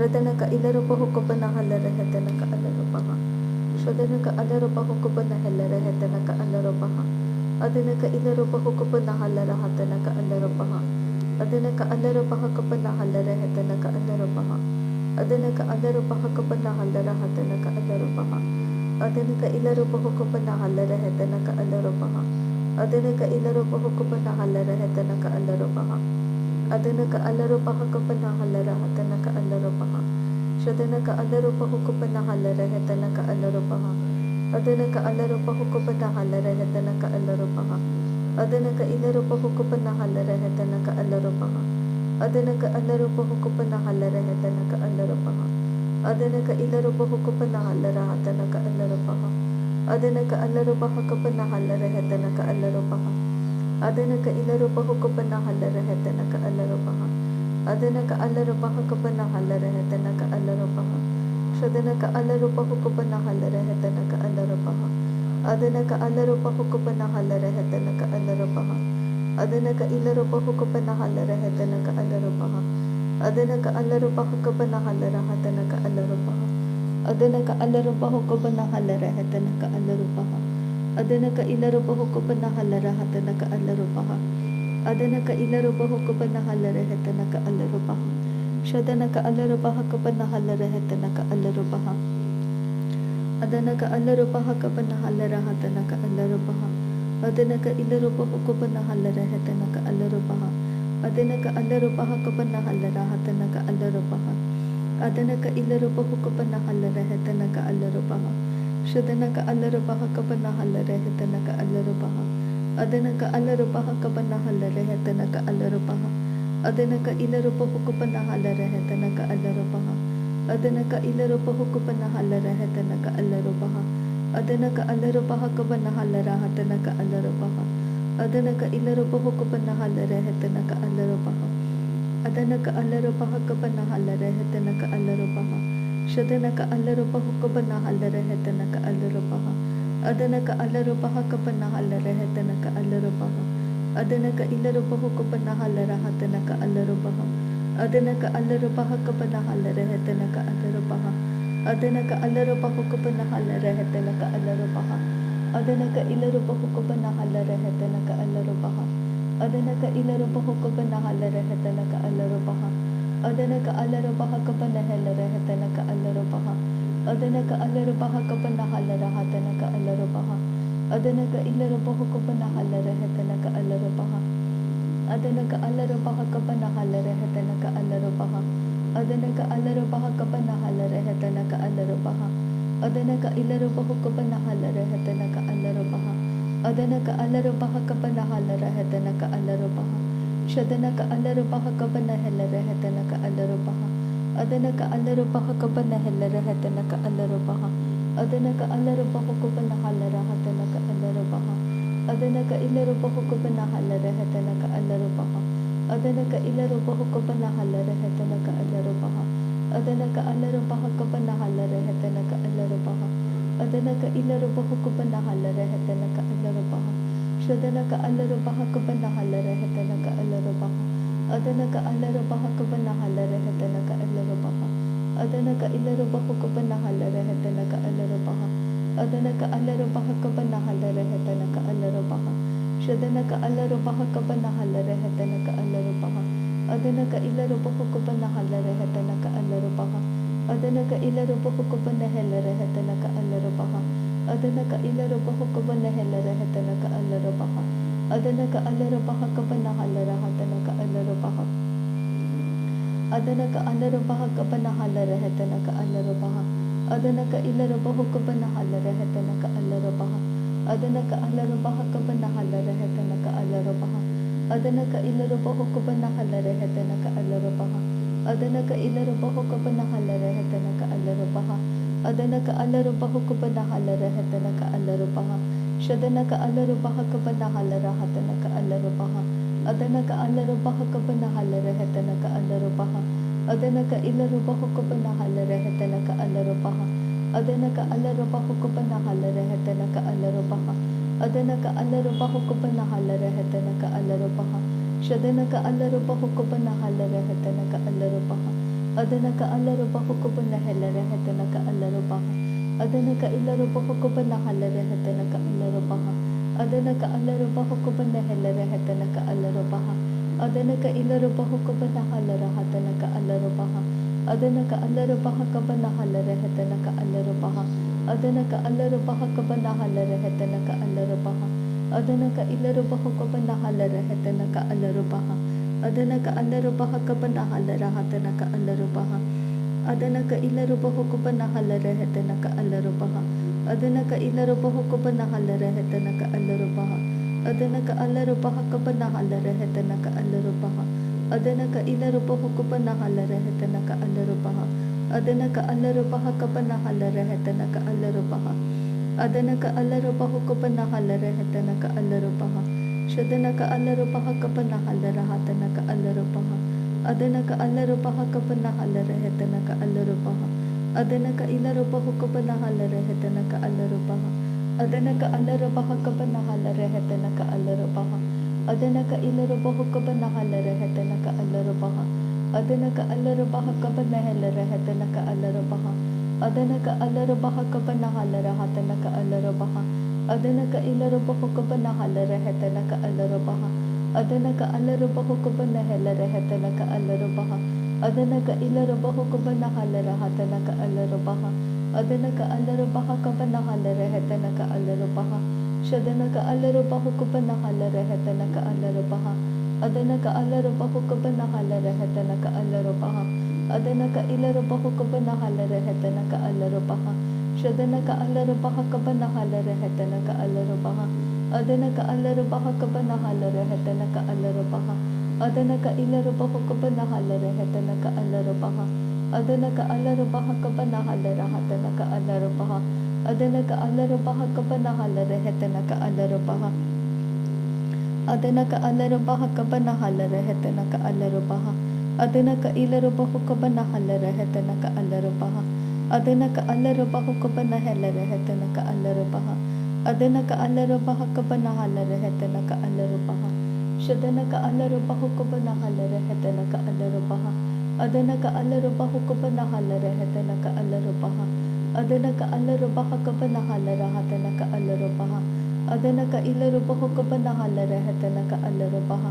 Radhanaka ilarupa hukubana halare hetanaka alarupaha. Shadhanaka alarupa hukubana halare hetanaka alarupaha. Adhanaka ilarupa hukubana halara hatanaka alarupaha. Adhanaka alarupa hukubana halare hetanaka alarupaha. Adhanaka alarupa hukubana halara hatanaka alarupaha. Adhanaka ilarupa hukubana halare hetanaka alarupaha. Adhanaka ilarupa hukubana halare hetanaka alarupaha. Adhanaka alarupa hukubana halara hatanaka alarupaha. Shadhanaka alarupa hukubana halare hetanaka alarupaha. Adhanaka alarupa hukubana halare hetanaka alarupaha. Adhanaka ilarupa hukubana halare hetanaka alarupaha. Adhanaka alarupa hukubana halare hetanaka alarupaha. Adhanaka ilarupa hukubana halara hatanaka alarupaha. Adhanaka alarupa hukubana halare hetanaka alarupaha. Adhanaka ilarupa hukubana halare hetanaka alarupaha. Adhanaka alarupa hukubana halare hetanaka alarupaha. Shadhanaka alarupa hukubana halare hetanaka alarupaha. Adhanaka alarupa hukubana halare hetanaka alarupaha. Adhanaka ilarupa hukubana halare hetanaka alarupaha. Adhanaka alarupa hukubana halara hatanaka alarupaha. Adhanaka alarupa hukubana halare hetanaka alarupaha. Adhanaka ilarupa hukubana halara hatanaka alarupaha. Adhanaka ilarupa hukubana halare hetanaka alarupaha. Shadhanaka alarupa hukubana halare hetanaka alarupaha. Adhanaka alarupa hukubana halara hatanaka alarupaha. Adhanaka ilarupa hukubana halare hetanaka alarupaha. Adhanaka alarupa hukubana halara hatanaka alarupaha. Adhanaka ilarupa hukubana halare hetanaka alarupaha. Shadhanaka alarupa hukubana halare hetanaka alarupaha. Adhanaka alarupa hukubana halare hetanaka alarupaha. Adhanaka ilarupa hukubana halare hetanaka alarupaha. Adhanaka ilarupa hukubana halare hetanaka alarupaha. Adhanaka alarupa hukubana halara hatanaka alarupaha. Adhanaka ilarupa hukubana halare hetanaka alarupaha. Adhanaka alarupa hukubana halare hetanaka alarupaha. Shadhanaka alarupa hukubana halare hetanaka alarupaha. Adhanaka alarupa hukubana halare hetanaka alarupaha. Adhanaka ilarupa hukubana halara hatanaka alarupaha. Adhanaka alarupa hukubana halare hetanaka alarupaha. Adhanaka alarupa hukubana halare hetanaka alarupaha. Adhanaka ilarupa hukubana halare hetanaka alarupaha. Adhanaka ilarupa hukubana halare hetanaka alarupaha. Adhanaka alarupa hukubana halare hetanaka alarupaha. Adhanaka alarupa hukubana halara hatanaka alarupaha. Adhanaka ilarupa hukubana halare hetanaka alarupaha. Adhanaka alarupa hukubana halare hetanaka alarupaha. Adhanaka alarupa hukubana halare hetanaka alarupaha. Adhanaka ilarupa hukubana halare hetanaka alarupaha. Adhanaka alarupa hukubana halare hetanaka alarupaha. Shadhanaka alarupa hukubana halare hetanaka alarupaha. Adhanaka alarupa hukubana halare hetanaka alarupaha. Adhanaka alarupa hukubana halara hatanaka alarupaha. Adhanaka ilarupa hukubana halare hetanaka alarupaha. Adhanaka ilarupa hukubana halare hetanaka alarupaha. Adhanaka alarupa hukubana halare hetanaka alarupaha. Adhanaka ilarupa hukubana halare hetanaka alarupaha. Shadhanaka alarupa hukubana halare hetanaka alarupaha. Adhanaka alarupa hukubana halare hetanaka alarupaha. Adhanaka ilarupa hukubana halare hetanaka alarupaha. Adhanaka alarupa hukubana halare hetanaka alarupaha. Shadhanaka alarupa hukubana halare hetanaka alarupaha. Adhanaka ilarupa hukubana halare hetanaka alarupaha. Adhanaka ilarupa hukubana halare hetanaka alarupaha. Adhanaka ilarupa hukubana halare hetanaka alarupaha. Adhanaka alarupa hukubana halara hatanaka alarupaha. Adhanaka alarupa hukubana halare hetanaka alarupaha. Adhanaka ilarupa hukubana halare hetanaka alarupaha. Adhanaka alarupa hukubana halare hetanaka alarupaha. Adhanaka ilarupa hukubana halare hetanaka alarupaha. Adhanaka ilarupa hukubana halare hetanaka alarupaha. Adhanaka alarupa hukubana halare hetanaka alarupaha. Shadhanaka alarupa hukubana halara hatanaka alarupaha. Adhanaka alarupa hukubana halare hetanaka alarupaha. Adhanaka ilarupa hukubana halare hetanaka alarupaha. Adhanaka alarupa hukubana halare hetanaka alarupaha. Adhanaka alarupa hukubana halare hetanaka alarupaha. Shadhanaka alarupa hukubana halare hetanaka alarupaha. adana ka alaru bahukubana helere hetana ka alaru baha adana ka ilaru bahukubana halere hetana ka alaru baha adana ka alaru bahukubana helere hetana ka alaru baha adana ka ilaru bahukubana halere hetana ka alaru baha adana ka alaru bahukubana halere hetana ka alaru baha adana ka alaru bahukubana halere hetana ka alaru baha adana ka ilaru bahukubana halere hetana ka alaru baha adana ka alaru bahukubana halere hetana ka alaru baha adana ka ilaru bahukubana halere hetana ka alaru baha adana ka ilaru bahukubana halere hetana ka alaru baha adana ka alaru bahukubana halere hetana ka alaru baha adana ka ilaru bahukubana halere hetana ka alaru baha adana ka alaru bahukubana halere hetana ka alaru baha adana ka alaru bahukubana halere hetana ka alaru baha shadana ka alaru bahukubana halere hetana ka alaru baha adana ka alaru bahukubana halere hetana ka alaru baha adana ka ilaru bahukubana halere hetana ka alaru baha adana ka alaru bahukubana halere hetana ka alaru baha adana ka ilaru bahukubana halere hetana ka alaru baha adana ka alaru bahukubana halere hetana ka alaru baha adana ka alaru bahukubana halere hetana ka alaru baha adana ka ilaru bahukubana halere hetana ka alaru baha adana ka alaru bahukubana halere hetana ka alaru baha adana ka ilaru bahukubana halere hetana ka alaru baha adana ka alaru bahukubana halere hetana ka alaru baha shadana ka alaru bahukubana halere hetana ka alaru baha adana ka alaru bahukubana halere hetana ka alaru baha adana ka ilaru bahukubana halere hetana ka alaru baha shadana ka alaru bahukubana halere hetana ka alaru baha adana ka alaru bahukubana halere hetana ka alaru baha adana ka ilaru bahukubana halere hetana ka alaru baha adana ka alaru bahukubana halere hetana ka alaru baha adana ka alaru bahukubana halere hetana ka alaru baha adana ka alaru bahukubana halere hetana ka alaru baha adana ka ilaru bahukubana halere hetana ka alaru baha adana ka alaru bahukubana halere hetana ka alaru baha adana ka alaru bahukubana halere hetana ka alaru baha shadana ka alaru bahukubana halere hetana ka alaru baha adana ka alaru bahukubana halere hetana ka alaru baha adana ka alaru bahukubana halere hetana ka alaru baha adana ka ilaru bahukubana halere hetana ka alaru baha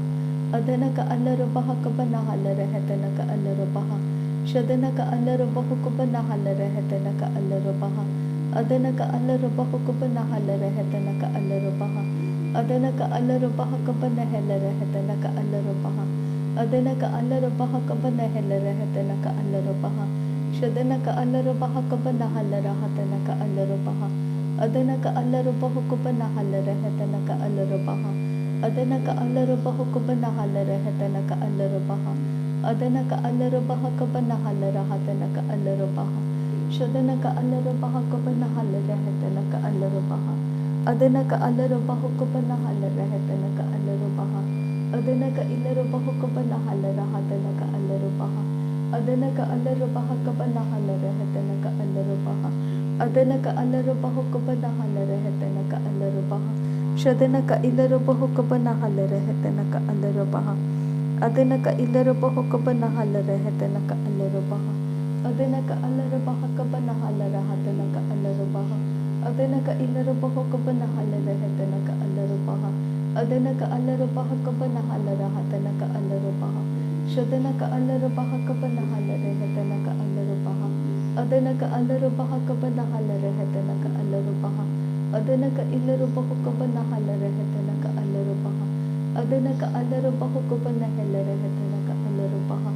adana ka alaru bahukubana halere hetana ka alaru baha shadana ka alaru bahukubana halere hetana ka alaru baha adana ka alaru bahukubana halere hetana ka alaru baha adana ka alaru bahukubana halere hetana ka alaru baha adana ka alaru bahukubana halere hetana ka alaru baha shadana ka alaru bahukubana halere hetana ka alaru baha adana ka alaru bahukubana halere hetana ka alaru baha adana ka alaru bahukubana halere hetana ka alaru baha adana ka alaru bahukubana halere hetana ka alaru baha shadana ka alaru bahukubana halere hetana ka alaru baha adana ka alaru bahukubana halere hetana ka alaru baha adana ka ilaru bahukubana halere hetana ka alaru baha adana ka alaru bahukubana halere hetana ka alaru baha adana ka alaru bahukubana halere hetana ka alaru baha shadana ka ilaru bahukubana halere hetana ka alaru baha adana ka ilaru bahukubana halere hetana ka alaru baha adana ka alaru bahukubana halere hetana ka alaru baha adana ka ilaru bahukubana halere hetana ka alaru baha adana ka alaru bahukubana halere hetana ka alaru baha shadana ka alaru bahukubana halere hetana ka alaru baha adana ka alaru bahukubana halere hetana ka alaru baha adana ka ilaru bahukubana halere hetana ka alaru baha adana ka alaru bahukubana halere hetana ka alaru baha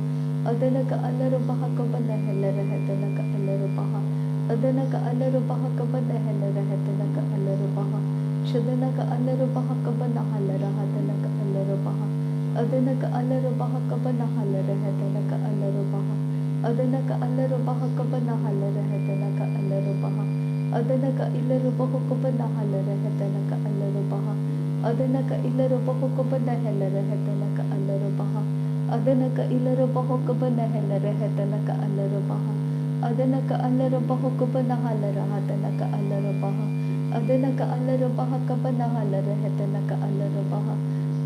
adana ka alaru bahukubana halere hetana ka alaru baha adana ka alaru bahukubana halere hetana ka alaru baha shadana ka alaru bahukubana halere hetana ka alaru baha adana ka alaru bahukubana halere hetana ka alaru baha adana ka alaru bahukubana halere hetana ka alaru baha adana ka ilaru bahukubana halere hetana ka alaru baha adana ka ilaru bahukubana halere hetana ka alaru baha adana ka ilaru bahukubana halere hetana ka alaru baha adana ka alaru bahukubana halere hetana ka alaru baha adana ka alaru bahukubana halere hetana ka alaru baha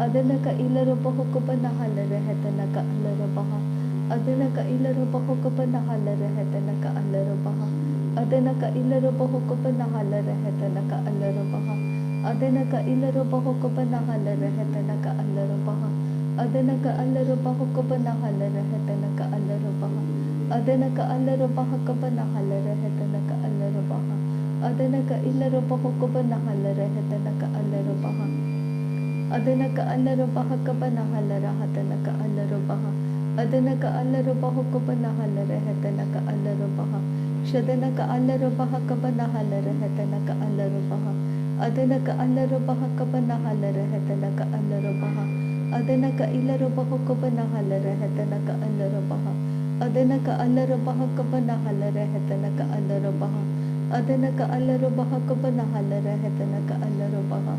adana ka ilaru bahukubana halere hetana ka alaru baha adana ka ilaro baho ko ba nahalare hetana ka alaro baha adana ka ilaro baho ko ba nahalare hetana ka alaro baha adana ka ilaro baho ko ba nahalare hetana ka alaro baha adana ka alaro baho ko ba nahalare hetana ka alaro baha adana ka alaro baha ko ba nahalare hetana ka alaro baha adana ka ilaro baho ko ba nahalare hetana ka alaro baha adana ka alaro baha ko ba nahalare hetana ka alaro baha adana ka alaro baho ko ba nahalare hetana ka alaro baha shadana ka alaro baha ko ba nahalare hetana ka alaro baha adana ka alaro baha ko ba nahalare hetana ka alaro baha adana ka ilaro baho ko ba nahalare hetana ka alaro baha adana ka alaro baha ko ba nahalare hetana ka alaro baha adana ka alaro baha ko ba nahalare hetana ka alaro baha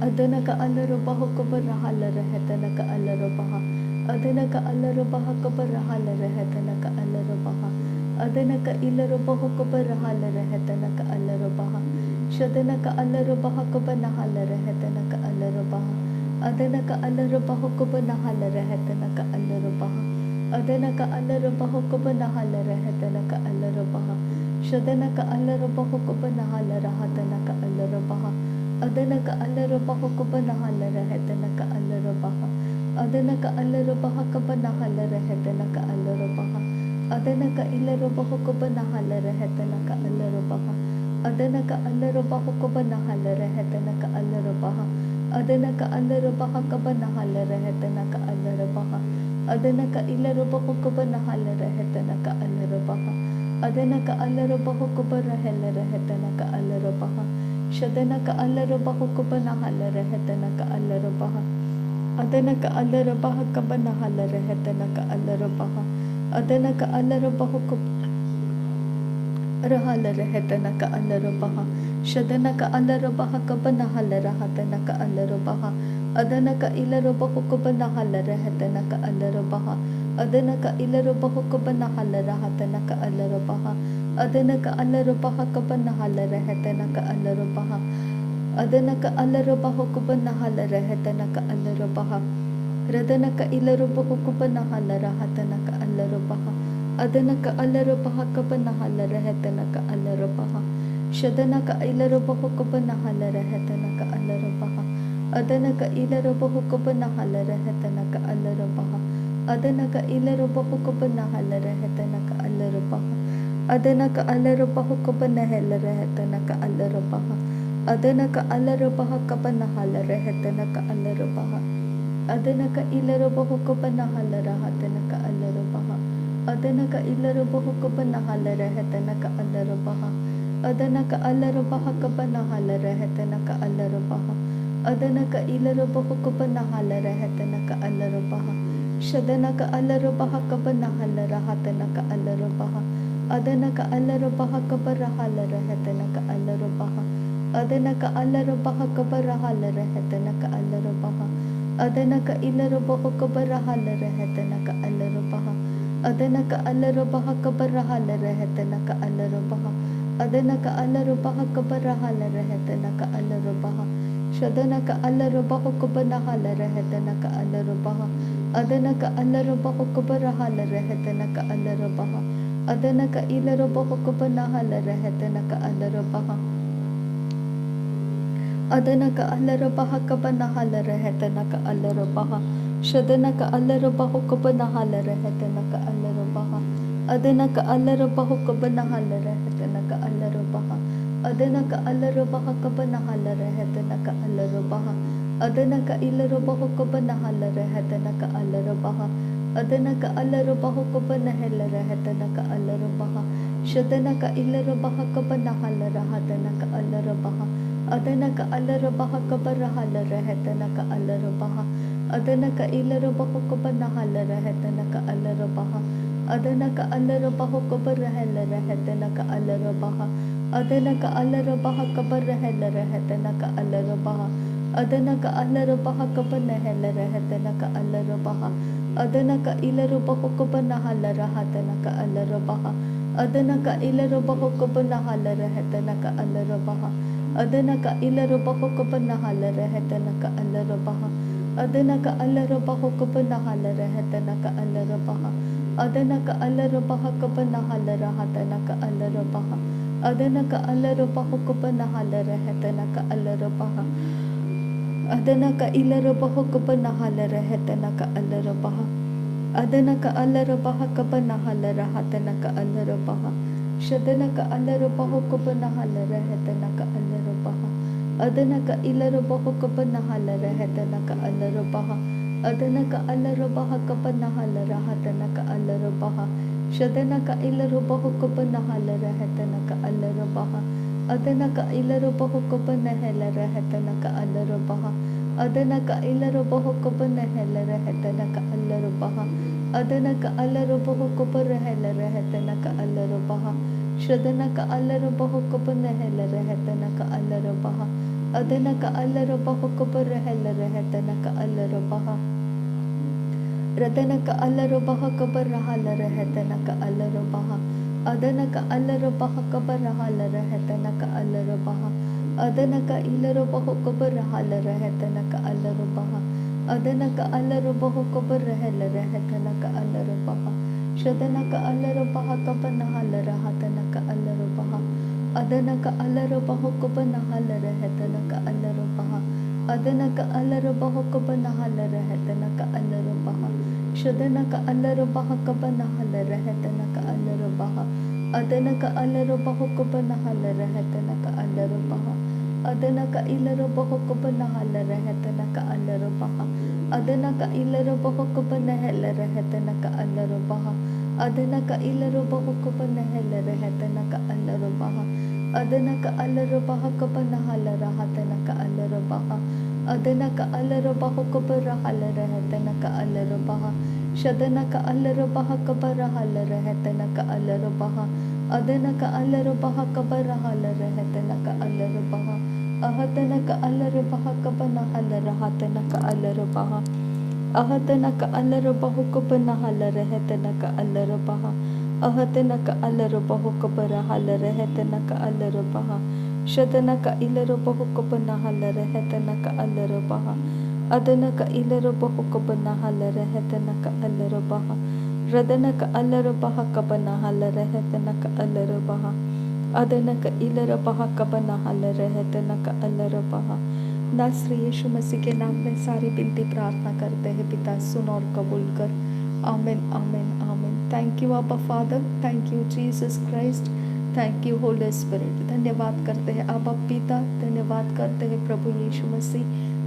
adana ka alaro baho ko ba nahalare hetana ka alaro baha adana ka alaro baha ko ba nahalare hetana ka alaro baha adana ka ilaro baho ko ba nahalare hetana ka alaro baha shadana ka alaro baha ko ba nahalare hetana ka alaro baha adana ka alaro baho ko ba nahalare hetana ka alaro baha adana ka alaro baho ko ba nahalare hetana ka alaro baha shadana ka alaro baho ko ba nahalare hetana ka alaro baha adana ka alaro baho ko ba nahalare hetana ka alaro baha adana ka alaro baha ko ba nahalare hetana ka alaro baha adana ka ilaro baho ko ba nahalare hetana ka alaro baha adana ka alaro baho ko ba nahalare hetana ka alaro baha adana ka alaro baha ko ba nahalare hetana ka alaro baha adana ka ilaro baho ko ba nahalare hetana ka alaro baha adana ka alaro baho ko ba nahalare hetana ka alaro baha shadana ka alaro baho ko ba nahalare hetana ka alaro baha adana ka alaro baha ko ba nahalare hetana ka alaro baha adana ka alaro baho ko rahalare hetana ka alaro baha shadana ka alaro baha ko ba nahalare hetana ka alaro baha adana ka ilaro baho ko ba nahalare hetana ka alaro baha adana ka ilaro baho ko ba nahalare hetana ka alaro baha adana ka alaro baha ko ba nahalare hetana ka alaro baha adana ka alaro baho ko ba nahalare hetana ka alaro baha radana ka ilaro baho ko ba nahalare hetana ka alaro baha adana ka alaro baha ko ba nahalare hetana ka alaro baha shadana ka ilaro baho ko ba nahalare hetana ka alaro baha adana ka ilaro baho ko ba nahalare hetana ka alaro baha adana ka ilaro baho ko ba nahalare hetana ka alaro baha adana ka alaro baho ko ba nahalare hetana ka alaro baha adana ka alaro baha ko ba nahalare hetana ka alaro baha adana ka ilaro baho ko ba nahalare hetana ka alaro baha adana ka ilaro baho ko ba nahalare hetana ka alaro baha adana ka alaro baha ko ba nahalare hetana ka alaro baha adana ka ilaro baho ko ba nahalare hetana ka alaro baha shadana ka alaro baha ko ba nahalare hetana ka alaro baha adana ka alaro baha ko ba nahalare hetana ka alaro baha adana ka alaro baha ko ba nahalare hetana ka alaro baha adana ka ilaro baho ko ba nahalare hetana ka alaro baha adana ka alaro baha ko ba nahalare hetana ka alaro baha adana ka alaro baha ko ba nahalare hetana ka alaro baha shadana ka alaro baho ko ba nahalare hetana ka alaro baha adana ka alaro baho ko ba nahalare hetana ka alaro baha adana ka ilaro baho ko ba nahalare hetana ka alaro baha adana ka alaro baha ko ba nahalare hetana ka alaro baha shadana ka alaro baho ko ba nahalare hetana ka alaro baha adana ka alaro baho ko ba nahalare hetana ka alaro baha adana ka alaro baha ko ba nahalare hetana ka alaro baha adana ka ilaro baho ko ba nahalare hetana ka alaro baha adana ka alaro baho ko ba nahalare hetana ka alaro baha shadana ka ilaro baha ko ba nahalare hetana ka alaro baha adana ka alaro baha ko ba nahalare hetana ka alaro baha adana ka ilaro baho ko ba nahalare hetana ka alaro baha adana ka alaro baho ko ba nahalare hetana ka alaro baha adana ka alaro baha ko ba nahalare hetana ka alaro baha adana ka alaro baha ko ba nahalare hetana ka alaro baha adana ka ilaro baho ko ba nahalare hetana ka alaro baha adana ka ilaro baho ko ba nahalare hetana ka alaro baha adana ka ilaro baho ko ba nahalare hetana ka alaro baha Adana ka alaraba hukaba nahalara hetana ka alarabaha. Adana ka alarabaha kaba nahalara hatana ka alarabaha. Adana ka alaraba hukaba nahalara hetana ka alarabaha. Adana ka ilaraba hukaba nahalara hetana ka alarabaha. Adana ka alarabaha kaba nahalara hatana ka alarabaha. Shadana ka alarabaha hukaba nahalara hetana ka alarabaha. Adana ka ilaraba hukaba nahalara hetana ka alarabaha. Adana ka alarabaha kaba nahalara hatana ka alarabaha. Shadana ka ilaraba hukaba nahalara hetana ka alarabaha. Adana ka ilaraba hukaba nahalara hetana ka alarabaha. Adana ka ilaraba hukaba nahalara hetana ka alarabaha. Adana ka alaraba hukaba nahalara hetana ka alarabaha. Shadana ka alaraba hukaba nahalara hetana ka alarabaha. Adana ka alaraba hukaba nahalara hetana ka alarabaha. Radana ka alarabaha kaba nahalara hetana ka alarabaha. Adana ka alarabaha kaba nahalara hetana ka alarabaha. Adana ka ilaraba hukaba nahalara hetana ka alarabaha. Adana ka alaraba hukaba nahalara hetana ka alarabaha. Shadana ka alarabaha kaba nahalara hetana ka alarabaha. Adana ka alaraba hukaba nahalara hetana ka alarabaha. Adana ka alaraba hukaba nahalara hetana ka alarabaha. Shadana ka alarabaha kaba nahalara hetana ka alarabaha. Adana ka alaraba hukaba nahalara hetana ka alarabaha. Adana ka ilaraba hukaba nahalara hetana ka alarabaha. Adana ka ilaraba hukaba nahalara hetana ka alarabaha. Adana ka ilaraba hukaba nahalara hetana ka alarabaha. Adana ka alarabaha kaba nahalara hetana ka alarabaha. Adana ka alarabaha hukaba nahalara hetana ka alarabaha. Shadana ka alarabaha kaba nahalara hetana ka alarabaha. Adana ka alarabaha kaba nahalara hetana ka alarabaha. Ahatana ka alarabaha kaba nahalara hetana ka alarabaha. Ahatana ka alarabaha kaba nahalara hetana ka alarabaha. Ahatana ka alarabaha kaba nahalara hetana ka alarabaha. Shadana ka ilarabaha kaba nahalara hetana ka alarabaha. Adana ka ilarabaha kaba nahalara hetana ka alarabaha. Radana ka alarabaha kaba nahalara hetana ka alarabaha. Adana का इलरबाहा कबा नाहलर तना का अलरबाहा। नासरी यीशु मसीह के नाम में सारी बिनती प्रार्थना करते हैं पिता, सुन और कबूल कर। आमीन आमीन आमीन। थैंक यू आबा father, thank you Jesus Christ, thank you Holi spirit. धन्यवाद करते हैं आबा पिता, धन्यवाद करते हैं प्रभु यीशु मसीह,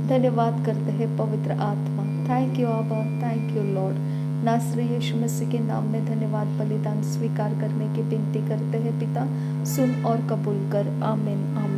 धन्यवाद करते हैं पवित्र आत्मा। थैंक यू आबा, थैंक यू लॉर्ड। नासरी यीशु मसीह के नाम में धन्यवाद बलिदान स्वीकार करने की विनती करते हैं पिता, सुन और कबूल कर। आमीन आमीन।